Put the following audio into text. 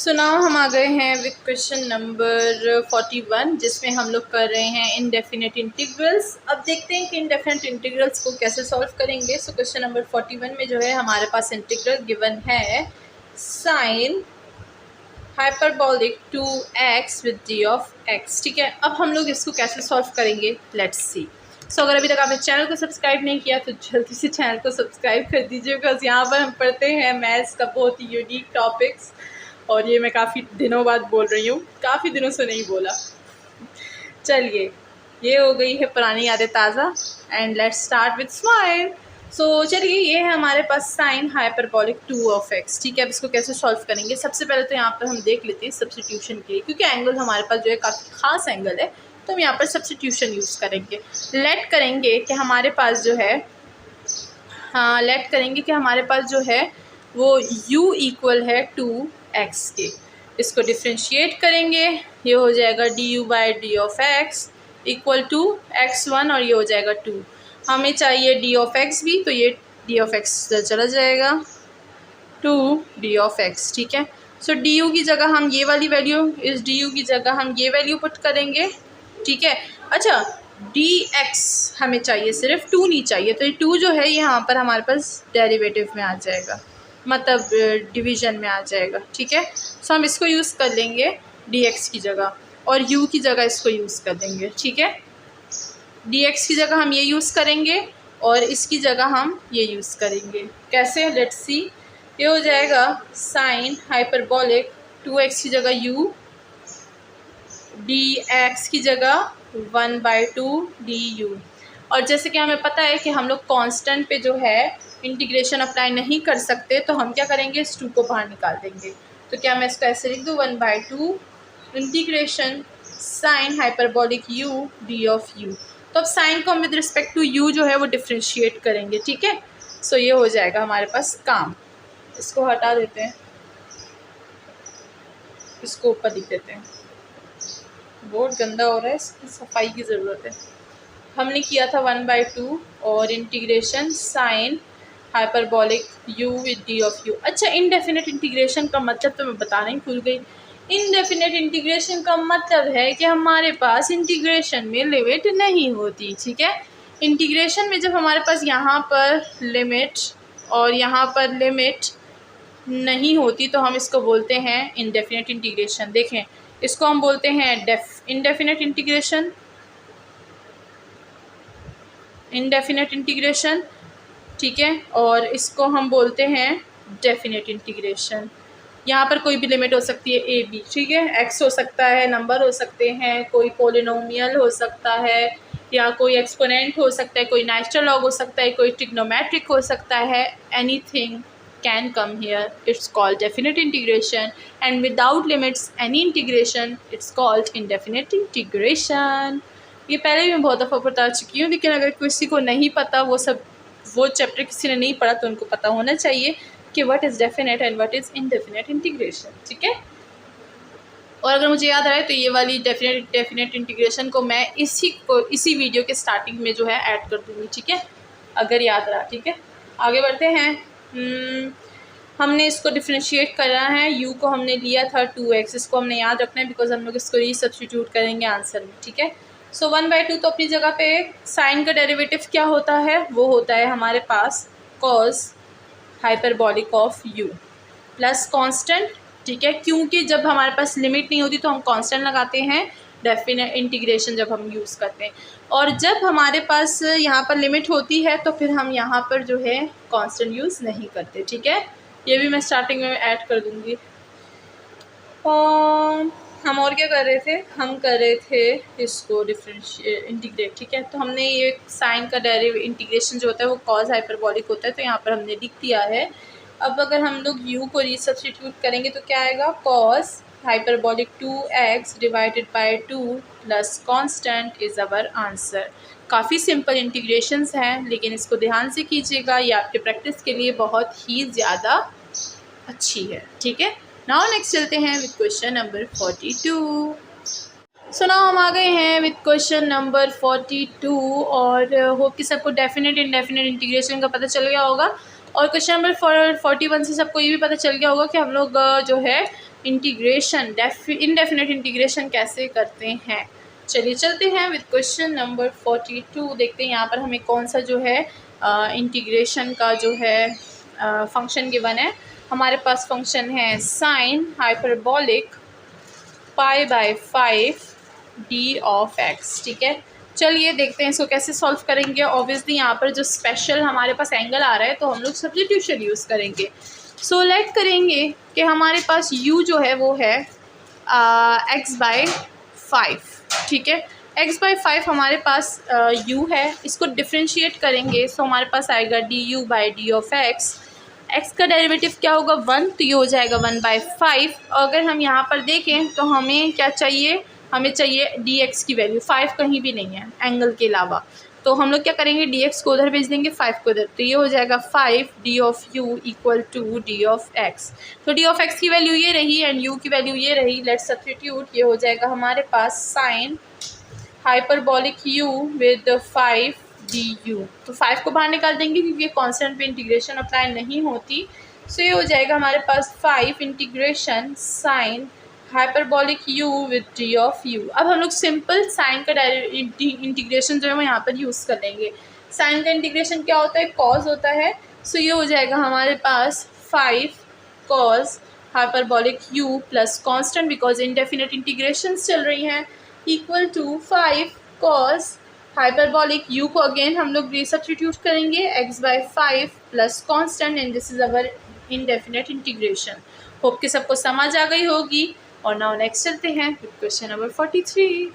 So now हम आ गए हैं विद क्वेश्चन नंबर 41 जिसमें हम लोग कर रहे हैं इनडेफिनेट इंटीग्रल्स। अब देखते हैं कि इनडेफिनेट इंटीग्रल्स को कैसे सॉल्व करेंगे। सो क्वेश्चन नंबर 41 में जो है हमारे पास इंटीग्रल गिवन है sine hyperbolic 2x with d of x। ठीक है, अब हम लोग इसको कैसे सॉल्व करेंगे, लेट्स सी। सो अगर अभी तक आपने चैनल को सब्सक्राइब नहीं किया तो जल्दी से चैनल को सब्सक्राइब कर दीजिए, बिकॉज यहाँ पर हम पढ़ते हैं मैथ्स का बहुत ही यूनिक टॉपिक्स। और ये मैं काफ़ी दिनों बाद बोल रही हूँ, काफ़ी दिनों से नहीं बोला। चलिए, ये हो गई है पुरानी यादें ताज़ा and let's start with smile. So चलिए, ये है हमारे पास साइन हाइपरबोलिक 2 ऑफ x। ठीक है, अब इसको कैसे सॉल्व करेंगे। सबसे पहले तो यहाँ पर हम देख लेते हैं सब्स्टिट्यूशन के लिए, क्योंकि एंगल हमारे पास जो है काफ़ी ख़ास एंगल है, तो हम यहाँ पर सब्स्टिट्यूशन यूज़ करेंगे। लेट करेंगे कि हमारे पास जो है वो u इक्वल है 2x के। इसको डिफ्रेंशिएट करेंगे, ये हो जाएगा du/d of x equal to x1 और ये हो जाएगा 2। हमें चाहिए d ऑफ x भी, तो ये d ऑफ x चला जाएगा 2d ऑफ x। ठीक है, सो du की जगह हम ये वाली वैल्यू, इस du की जगह हम ये वैल्यू पुट करेंगे। ठीक है, अच्छा dx हमें चाहिए, सिर्फ 2 नहीं चाहिए, तो ये 2 जो है यहाँ पर हमारे पास डेरिवेटिव में आ जाएगा, मतलब डिवीज़न में आ जाएगा। ठीक है, सो हम इसको यूज़ कर लेंगे dx की जगह और u की जगह इसको यूज़ कर देंगे। ठीक है, dx की जगह हम ये यूज़ करेंगे और इसकी जगह हम ये यूज़ करेंगे। कैसे, लेट्स सी। ये हो जाएगा साइन हाइपरबोलिक 2x की जगह u, dx की जगह 1/2 du। और जैसे कि हमें पता है कि हम लोग कांस्टेंट पे जो है इंटीग्रेशन अप्लाई नहीं कर सकते, तो हम क्या करेंगे, इस 2 को बाहर निकाल देंगे। तो क्या मैं इसको ऐसे लिख दूँ, 1/2 integration sine hyperbolic u d of u। तो अब साइन को हम विद रिस्पेक्ट टू u जो है वो डिफ्रेंशिएट करेंगे। ठीक है, सो ये हो जाएगा हमारे पास काम। इसको हटा देते हैं, इसको ऊपर लिख देते हैं, बहुत गंदा हो रहा है, इसकी सफाई की ज़रूरत है। हमने किया था 1/2 और integration sine hyperbolic u with d of u। अच्छा, इनडेफिनेट इंटीग्रेशन का मतलब तो मैं बताना ही भूल गई। इनडेफिनेट इंटीग्रेशन का मतलब है कि हमारे पास इंटीग्रेशन में लिमिट नहीं होती। ठीक है, इंटीग्रेशन में जब हमारे पास यहाँ पर लिमिट और यहाँ पर लिमिट नहीं होती तो हम इसको बोलते हैं इनडेफिनेट इंटीग्रेशन। देखें, इसको हम बोलते हैं इनडेफिनेट इंटीग्रेशन, इनडेफिनेट इंटीग्रेशन। ठीक है, और इसको हम बोलते हैं डेफिनेट इंटीग्रेशन। यहाँ पर कोई भी लिमिट हो सकती है ए बी। ठीक है, एक्स हो सकता है, नंबर हो सकते हैं, कोई पोलिनोमियल हो सकता है, या कोई एक्सपोनेंट हो सकता है, कोई नेचुरल लॉग हो सकता है, कोई ट्रिग्नोमेट्रिक हो सकता है। Anything can come here, it's called definite integration. And without limits any integration, it's called indefinite integration. ये पहले भी मैं बहुत दफ़ा बता चुकी हूँ, लेकिन अगर किसी को नहीं पता, वो चैप्टर किसी ने नहीं पढ़ा, तो उनको पता होना चाहिए कि what is definite and what is indefinite integration. ठीक है, और अगर मुझे याद आए तो ये वाली डेफिनेट इंटीग्रेशन को मैं इसी वीडियो के स्टार्टिंग में जो है ऐड कर दूँगी। ठीक है, अगर याद रहा। ठीक है, आगे बढ़ते हैं। हमने इसको डिफ्रेंशिएट करना है, u को हमने लिया था 2x, इसको हमने याद रखना है बिकॉज हम लोग इसको रीसब्स्टिट्यूट करेंगे आंसर में। ठीक है, सो 1/2 तो अपनी जगह पे, साइन का डेरिवेटिव क्या होता है, वो होता है हमारे पास cos hyperbolic of u plus constant. ठीक है, क्योंकि जब हमारे पास लिमिट नहीं होती तो हम कांस्टेंट लगाते हैं डेफिनेट इंटीग्रेशन जब हम यूज़ करते हैं, और जब हमारे पास यहाँ पर लिमिट होती है तो फिर हम यहाँ पर जो है कांस्टेंट यूज़ नहीं करते। ठीक है, ये भी मैं स्टार्टिंग में ऐड कर दूँगी। हम और क्या कर रहे थे, हम कर रहे थे इसको इंटीग्रेट। ठीक है, तो हमने ये साइन का इंटीग्रेशन जो होता है वो कॉस हाइपरबोलिक होता है, तो यहाँ पर हमने लिख दिया है। अब अगर हम लोग u को रीसब्स्टिट्यूट करेंगे तो क्या आएगा, cos hyperbolic 2x divided by 2 plus constant is our answer. काफ़ी सिंपल इंटीग्रेशंस हैं, लेकिन इसको ध्यान से कीजिएगा, ये आपके प्रैक्टिस के लिए बहुत ही ज़्यादा अच्छी है। ठीक है, नाउ नेक्स्ट चलते हैं with question number 42। So now हम आ गए हैं विद क्वेश्चन नंबर 42 और होप कि सबको डेफिनेट इनडेफिनेट इंटीग्रेशन का पता चल गया होगा। और क्वेश्चन नंबर 41 से सबको ये भी पता चल गया होगा कि हम लोग जो है इंटीग्रेशन इनडेफिनेट इंटीग्रेशन कैसे करते हैं। चलिए चलते हैं विद क्वेश्चन नंबर 42। देखते हैं यहाँ पर हमें कौन सा जो है इंटीग्रेशन का जो है फंक्शन गिवन है। हमारे पास फंक्शन है sine hyperbolic π/5 d of x। ठीक है, चलिए देखते हैं इसको कैसे सॉल्व करेंगे। ऑब्वियसली यहाँ पर जो स्पेशल हमारे पास एंगल आ रहा है तो हम लोग सब्स्टिट्यूशन यूज़ करेंगे। सो लेट करेंगे कि हमारे पास u जो है वो है x/5। ठीक है, x/5 हमारे पास u है, इसको डिफ्रेंशिएट करेंगे सो हमारे पास आएगा du/d ऑफ x। x का डेरिवेटिव क्या होगा 1, तो ये हो जाएगा 1/5। अगर हम यहाँ पर देखें तो हमें क्या चाहिए, हमें चाहिए dx की वैल्यू। 5 कहीं भी नहीं है एंगल के अलावा, तो हम लोग क्या करेंगे dx को उधर भेज देंगे, 5 को उधर, तो ये हो जाएगा 5 d of u equal to d of x। तो d ऑफ x की वैल्यू ये रही एंड u की वैल्यू ये रही। लेट्स सब्स्टिट्यूट, ये हो जाएगा हमारे पास sine hyperbolic u with 5 du। तो 5 को बाहर निकाल देंगे क्योंकि ये कांस्टेंट पे इंटीग्रेशन अप्लाई नहीं होती। सो ये हो जाएगा हमारे पास 5 integration sign hyperbolic u with d of u। अब हम लोग सिंपल साइन का इंटीग्रेशन जो है वो यहाँ पर यूज़ कर लेंगे। साइन का इंटीग्रेशन क्या होता है, कॉस होता है। सो ये हो जाएगा हमारे पास 5 cos hyperbolic u plus constant because indefinite integrations चल रही हैं equal to 5 cos hyperbolic u को अगेन हम लोग रीसब्स्टिट्यूट करेंगे x/5 plus constant and this is our indefinite integration. Hope कि सबको समझ आ गई होगी। और नाउ नेक्स्ट चलते हैं क्वेश्चन नंबर 43।